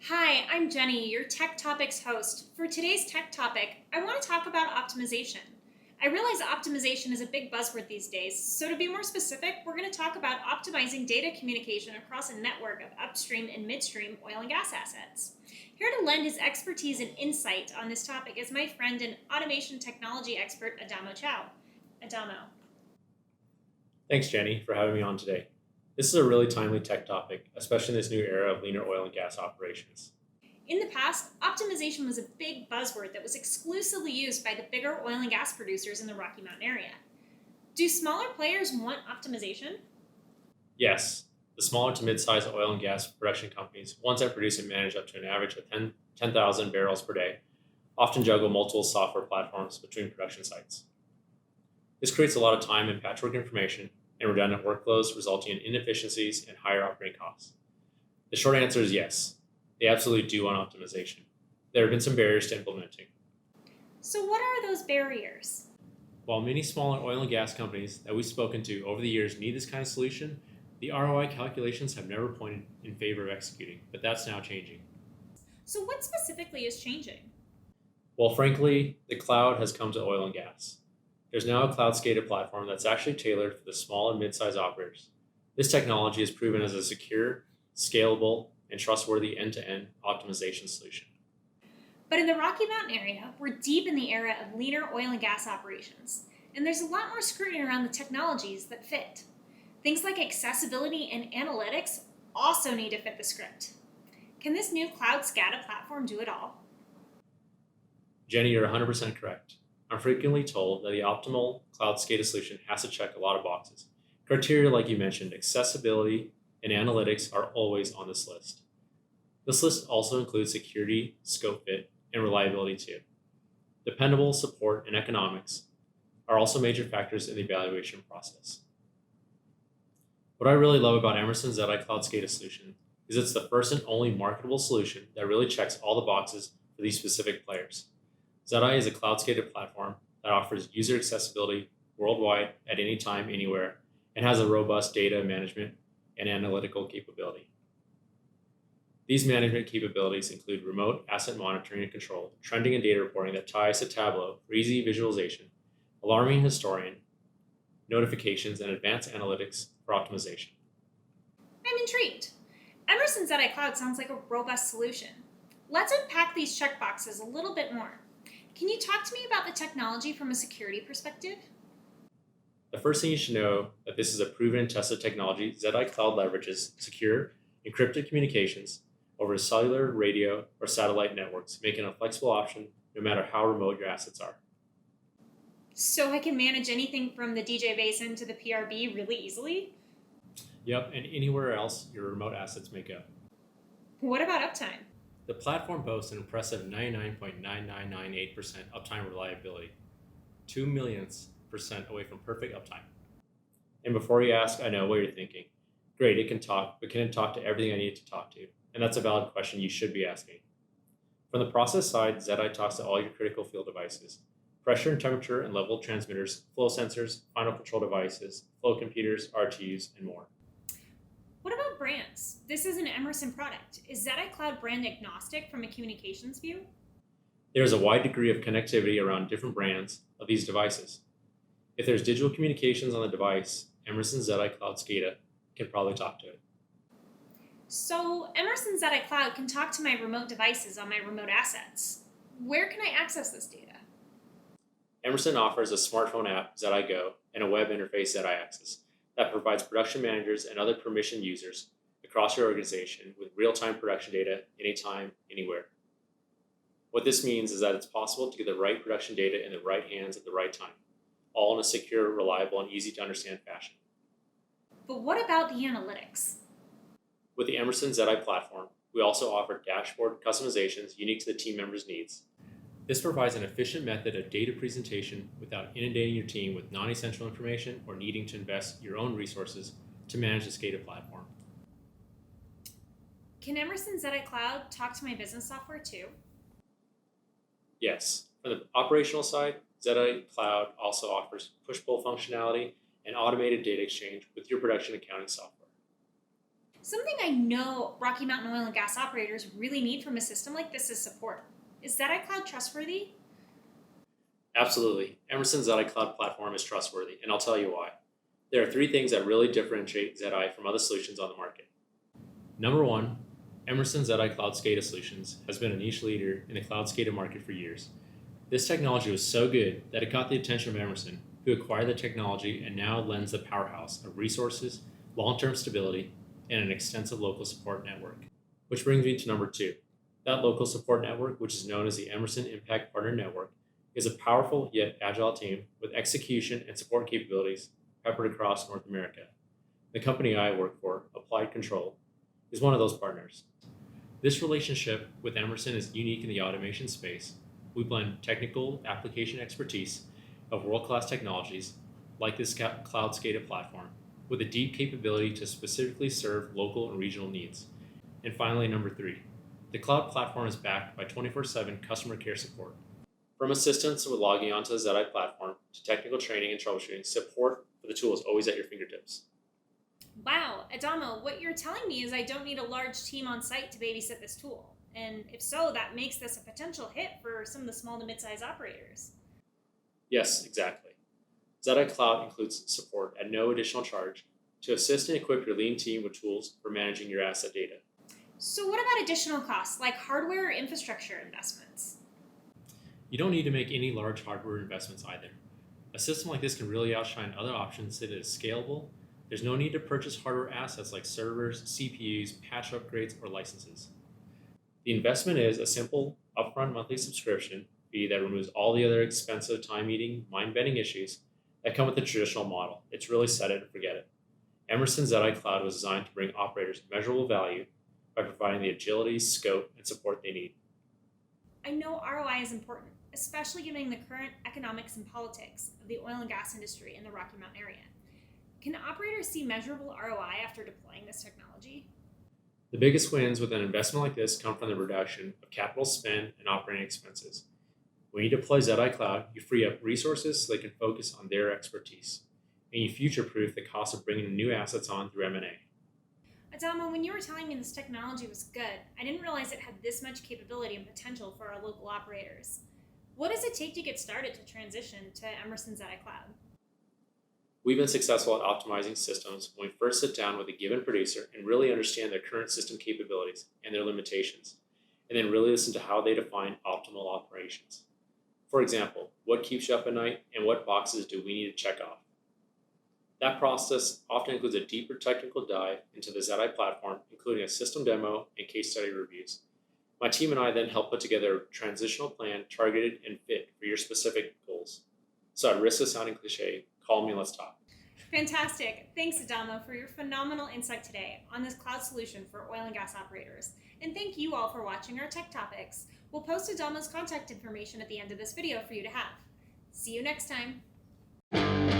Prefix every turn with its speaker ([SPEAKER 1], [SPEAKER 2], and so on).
[SPEAKER 1] Hi, I'm Jenny, your Tech Topics host. For today's tech topic, I want to talk about optimization. I realize optimization is a big buzzword these days, so to be more specific, we're going to talk about optimizing data communication across a network of upstream and midstream oil and gas assets. Here to lend his expertise and insight on this topic is my friend and automation technology expert, Adamo Chow. Adamo.
[SPEAKER 2] Thanks, Jenny, for having me on today. This is a really timely tech topic, especially in this new era of leaner oil and gas operations.
[SPEAKER 1] In the past, optimization was a big buzzword that was exclusively used by the bigger oil and gas producers in the Rocky Mountain area. Do smaller players want optimization?
[SPEAKER 2] Yes, the smaller to mid-sized oil and gas production companies, ones that produce and manage up to an average of 10,000 barrels per day, often juggle multiple software platforms between production sites. This creates a lot of time and patchwork information and redundant workflows, resulting in inefficiencies and higher operating costs. The short answer is yes, they absolutely do want optimization. There have been some barriers to implementing.
[SPEAKER 1] So, what are those barriers?
[SPEAKER 2] While many smaller oil and gas companies that we've spoken to over the years need this kind of solution, the ROI calculations have never pointed in favor of executing, but that's now changing.
[SPEAKER 1] So, what specifically is changing?
[SPEAKER 2] Well, frankly, the cloud has come to oil and gas. There's now a cloud SCADA platform that's actually tailored for the small and mid-sized operators. This technology is proven as a secure, scalable, and trustworthy end-to-end optimization solution.
[SPEAKER 1] But in the Rocky Mountain area, we're deep in the era of leaner oil and gas operations, and there's a lot more scrutiny around the technologies that fit. Things like accessibility and analytics also need to fit the script. Can this new cloud SCADA platform do it all?
[SPEAKER 2] Jenny, you're 100% correct. I'm frequently told that the optimal cloud SCADA solution has to check a lot of boxes. Criteria like you mentioned, accessibility and analytics are always on this list. This list also includes security, scope fit, and reliability too. Dependable support and economics are also major factors in the evaluation process. What I really love about Emerson's Zedi Cloud SCADA solution is it's the first and only marketable solution that really checks all the boxes for these specific players. Zedi is a cloud SCADA platform that offers user accessibility worldwide at any time, anywhere, and has a robust data management and analytical capability. These management capabilities include remote asset monitoring and control, trending and data reporting that ties to Tableau for easy visualization, alarming historian, notifications, and advanced analytics for optimization.
[SPEAKER 1] I'm intrigued. Emerson Zedi Cloud sounds like a robust solution. Let's unpack these checkboxes a little bit more. Can you talk to me about the technology from a security perspective?
[SPEAKER 2] The first thing you should know that this is a proven and tested technology. Zedi Cloud leverages secure, encrypted communications over cellular, radio, or satellite networks, making it a flexible option no matter how remote your assets are.
[SPEAKER 1] So I can manage anything from the DJ Basin to the PRB really easily?
[SPEAKER 2] Yep, and anywhere else your remote assets may go.
[SPEAKER 1] What about uptime?
[SPEAKER 2] The platform boasts an impressive 99.9998% uptime reliability, 2 millionths percent away from perfect uptime. And before you ask, I know what you're thinking. Great, it can talk, but can it talk to everything I need it to talk to? And that's a valid question you should be asking. From the process side, Zedi talks to all your critical field devices: pressure and temperature and level transmitters, flow sensors, final control devices, flow computers, RTUs, and more.
[SPEAKER 1] What about brands? This is an Emerson product. Is Zedi Cloud brand agnostic from a communications view?
[SPEAKER 2] There is a wide degree of connectivity around different brands of these devices. If there's digital communications on the device, Emerson Zedi Cloud SCADA can probably talk to it.
[SPEAKER 1] So Emerson Zedi Cloud can talk to my remote devices on my remote assets. Where can I access this data?
[SPEAKER 2] Emerson offers a smartphone app, Zedi Go, and a web interface, Zedi Access, that provides production managers and other permission users across your organization with real-time production data anytime, anywhere. What this means is that it's possible to get the right production data in the right hands at the right time, all in a secure, reliable, and easy to understand fashion.
[SPEAKER 1] But what about the analytics?
[SPEAKER 2] With the Emerson Zedi platform, we also offer dashboard customizations unique to the team members' needs. This provides an efficient method of data presentation without inundating your team with non-essential information or needing to invest your own resources to manage the SCADA platform.
[SPEAKER 1] Can Emerson Zedi Cloud talk to my business software too?
[SPEAKER 2] Yes, from the operational side, Zedi Cloud also offers push-pull functionality and automated data exchange with your production accounting software.
[SPEAKER 1] Something I know Rocky Mountain oil and gas operators really need from a system like this is support. Is Zedi Cloud trustworthy?
[SPEAKER 2] Absolutely. Emerson's Zedi Cloud platform is trustworthy, and I'll tell you why. There are three things that really differentiate Zedi from other solutions on the market. Number one, Emerson's Zedi Cloud SCADA Solutions has been a niche leader in the cloud SCADA market for years. This technology was so good that it caught the attention of Emerson, who acquired the technology and now lends the powerhouse of resources, long-term stability, and an extensive local support network. Which brings me to number two. That local support network, which is known as the Emerson Impact Partner Network, is a powerful yet agile team with execution and support capabilities peppered across North America. The company I work for, Applied Control, is one of those partners. This relationship with Emerson is unique in the automation space. We blend technical application expertise of world-class technologies like this cloud SCADA platform with a deep capability to specifically serve local and regional needs. And finally, number three, the cloud platform is backed by 24/7 customer care support. From assistance with logging onto the Zedi platform to technical training and troubleshooting, support for the tool is always at your fingertips.
[SPEAKER 1] Wow, Adamo, what you're telling me is I don't need a large team on site to babysit this tool. And if so, that makes this a potential hit for some of the small to mid-size operators.
[SPEAKER 2] Yes, exactly. Zedi Cloud includes support at no additional charge to assist and equip your lean team with tools for managing your asset data.
[SPEAKER 1] So, what about additional costs like hardware or infrastructure investments?
[SPEAKER 2] You don't need to make any large hardware investments either. A system like this can really outshine other options that it is scalable. There's no need to purchase hardware assets like servers, CPUs, patch upgrades, or licenses. The investment is a simple, upfront monthly subscription fee that removes all the other expensive time-eating, mind-bending issues that come with the traditional model. It's really set it and forget it. Emerson Zedi Cloud was designed to bring operators measurable value by providing the agility, scope, and support they need.
[SPEAKER 1] I know ROI is important, especially given the current economics and politics of the oil and gas industry in the Rocky Mountain area. Can operators see measurable ROI after deploying this technology?
[SPEAKER 2] The biggest wins with an investment like this come from the reduction of capital spend and operating expenses. When you deploy Zedi Cloud, you free up resources so they can focus on their expertise, and you future-proof the cost of bringing new assets on through M&A.
[SPEAKER 1] Adamo, when you were telling me this technology was good, I didn't realize it had this much capability and potential for our local operators. What does it take to get started to transition to Emerson Zedi Cloud?
[SPEAKER 2] We've been successful at optimizing systems when we first sit down with a given producer and really understand their current system capabilities and their limitations, and then really listen to how they define optimal operations. For example, what keeps you up at night and what boxes do we need to check off? That process often includes a deeper technical dive into the Zedi platform, including a system demo and case study reviews. My team and I then help put together a transitional plan targeted and fit for your specific goals. So at risk of sounding cliche, call me and let's talk.
[SPEAKER 1] Fantastic. Thanks, Adamo, for your phenomenal insight today on this cloud solution for oil and gas operators. And thank you all for watching our tech topics. We'll post Adamo's contact information at the end of this video for you to have. See you next time.